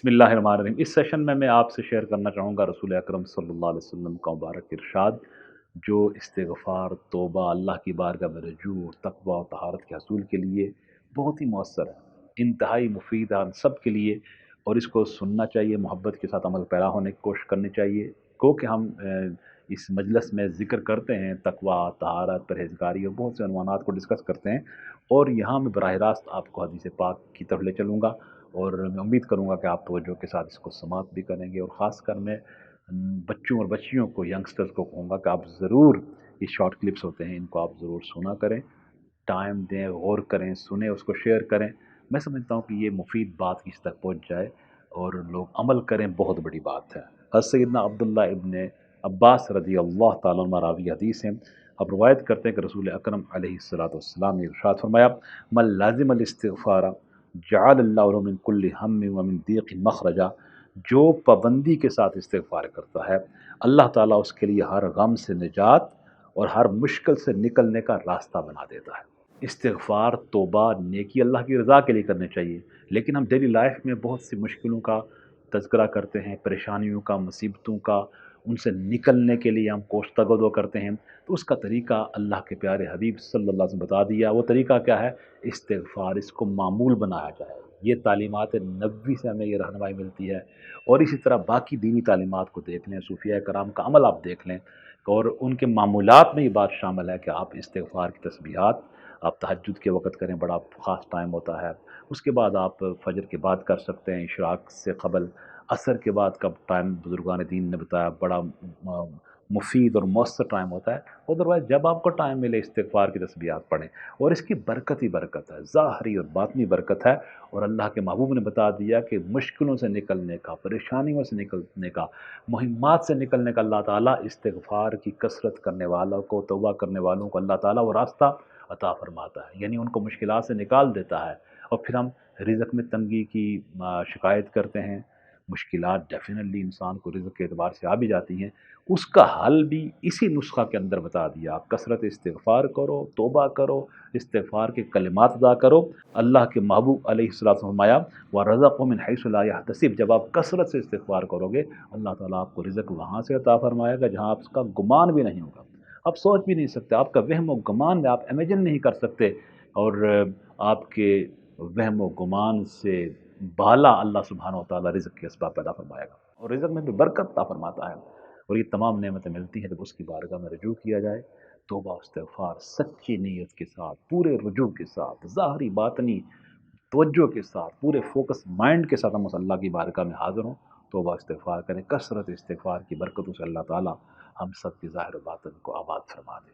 बिस्मिल्लाहिर्रहमानिर्रहीम। इस सेशन में मैं आपसे शेयर करना चाहूँगा रसूल अकरम सल्लल्लाहु अलैहि वसल्लम का मुबारक इरशाद, जो इस्तिग़फ़ार, तौबा, अल्लाह की बारगाह में रुजू और तक़वा और तहारत के हसूल के लिए बहुत ही मौसर है, इंतहाई मुफ़ीद है हम सब के लिए। और इसको सुनना चाहिए, मोहब्बत के साथ अमल पैरा होने की कोशिश करनी चाहिए। को कि हम इस मजलिस में ज़िक्र करते हैं तक़वा, तहारत, परहेज़गारी और बहुत से उन्वानात को डिस्कस करते हैं, और यहाँ मैं बराह रास्त आपको हदीस पाक की तरफ ले चलूँगा। और मैं उम्मीद करूँगा कि आप तवज्जो के साथ इसको समाअत भी करेंगे। और ख़ासकर मैं बच्चों और बच्चियों को, यंगस्टर्स को कहूँगा कि आप ज़रूर ये शॉर्ट क्लिप्स होते हैं, इनको आप ज़रूर सुना करें, टाइम दें, गौर करें, सुनें, उसको शेयर करें। मैं समझता हूँ कि ये मुफीद बात किसी तक पहुँच जाए और लोग अमल करें, बहुत बड़ी बात है। हज़रत सैयदना अब्दुल्लाह इब्न अब्बास रज़ी अल्लाह ताला अन्हुमा रावी हदीस हैं। अब रवायत करते हैं कि रसूल अकरम अलैहिस्सलातु वस्सलाम ने इरशाद फरमाया, मन लाज़िमल इस्तिग़फ़ार जअलल्लाहु लहु मिन कुल्लि हम्मिन व मिन दीक़िन मख़रजा। जो पाबंदी के साथ इस्तिग़फ़ार करता है, अल्लाह ताला उसके लिए हर गम से निजात और हर मुश्किल से निकलने का रास्ता बना देता है। इस्तिग़फ़ार, तौबा, नेकी अल्लाह की रज़ा के लिए करने चाहिए, लेकिन हम डेली लाइफ में बहुत सी मुश्किलों का तज़किरा करते हैं, परेशानियों का, मुसीबतों का, उनसे निकलने के लिए हम कोशिश करते हैं। तो उसका तरीका अल्लाह के प्यारे हबीब सल्लल्लाहु अलैहि वसल्लम बता दिया। वो तरीका क्या है? इस्तिग़फ़ार, इसको मामूल बनाया जाए। ये तालीमात नबवी से हमें ये रहनुमाई मिलती है। और इसी तरह बाकी दीनी तालीमात को देख लें, सूफ़िया कराम का अमल आप देख लें, और उनके मामूलात में ये बात शामिल है कि आप इस्तिग़फ़ार की तस्बीहात आप तहज्जुद के वक़्त करें, बड़ा ख़ास टाइम होता है। उसके बाद आप फ़जर के बाद कर सकते हैं, इशराक़ से क़बल। असर के बाद का टाइम बुज़ुर्गान दीन ने बताया बड़ा मुफ़ीद और मौसर टाइम होता है। अदरवाइज़ जब आपको टाइम मिले इस्तिग़फ़ार की तस्बीहात पढ़ें, और इसकी बरकत ही बरकत है, ज़ाहिरी और बातिनी बरकत है। और अल्लाह के महबूब ने बता दिया कि मुश्किलों से निकलने का, परेशानियों से निकलने का, मुहिम्मात से निकलने का अल्लाह ताला इस्तिग़फ़ार की कसरत करने वालों को, तौबा करने वालों को अल्लाह ताला वो रास्ता अता फ़रमाता है, यानी उनको मुश्किलात से निकाल देता है। और फिर हम रिज़्क़ में तंगी की शिकायत करते हैं। मुश्किलात डेफ़िनेटली इंसान को रिज़्क़ के एतबार से आ भी जाती हैं, उसका हल भी इसी नुस्ख़ा के अंदर बता दिया। आप कसरत इस्तिग़फ़ार करो, तौबा करो, इस्तिग़फ़ार के कलिमात अदा करो। अल्लाह के महबूब अलैहिस्सलातु फरमाया, व रज़क़हु मिन हैसु ला यहतसिब। जब आप कसरत से इस्तिग़फ़ार करोगे, अल्लाह ताला आपको रिज़्क़ वहाँ से अता फ़रमाएगा जहाँ आपका गुमान भी नहीं होगा, आप सोच भी नहीं सकते, आपका वहम व गुमान में आप इमेजिन नहीं कर सकते। और आपके वहम व गुमान से बाला अल्लाह सुब्हानहू व तआला रिज़्क़ के असबाब पैदा फ़रमाएगा, और रिज़्क़ में भी बरकत अता फ़रमाता है। और ये तमाम नेमतें मिलती हैं जब उसकी बारगाह में रुजू किया जाए। तौबा, इस्तिग़फ़ार सच्ची नीयत के साथ, पूरे रुजू के साथ, ज़ाहिरी बातिनी तवज्जो के साथ, पूरे फ़ोकस माइंड के साथ हम उस अल्लाह की बारगाह में हाज़िर हों, तौबा इस्तिग़फ़ार करें। कसरत इस्तिग़फ़ार की बरकतों से अल्लाह ताला हम सब की ज़ाहिर व बातिन को आबाद फ़रमा दे।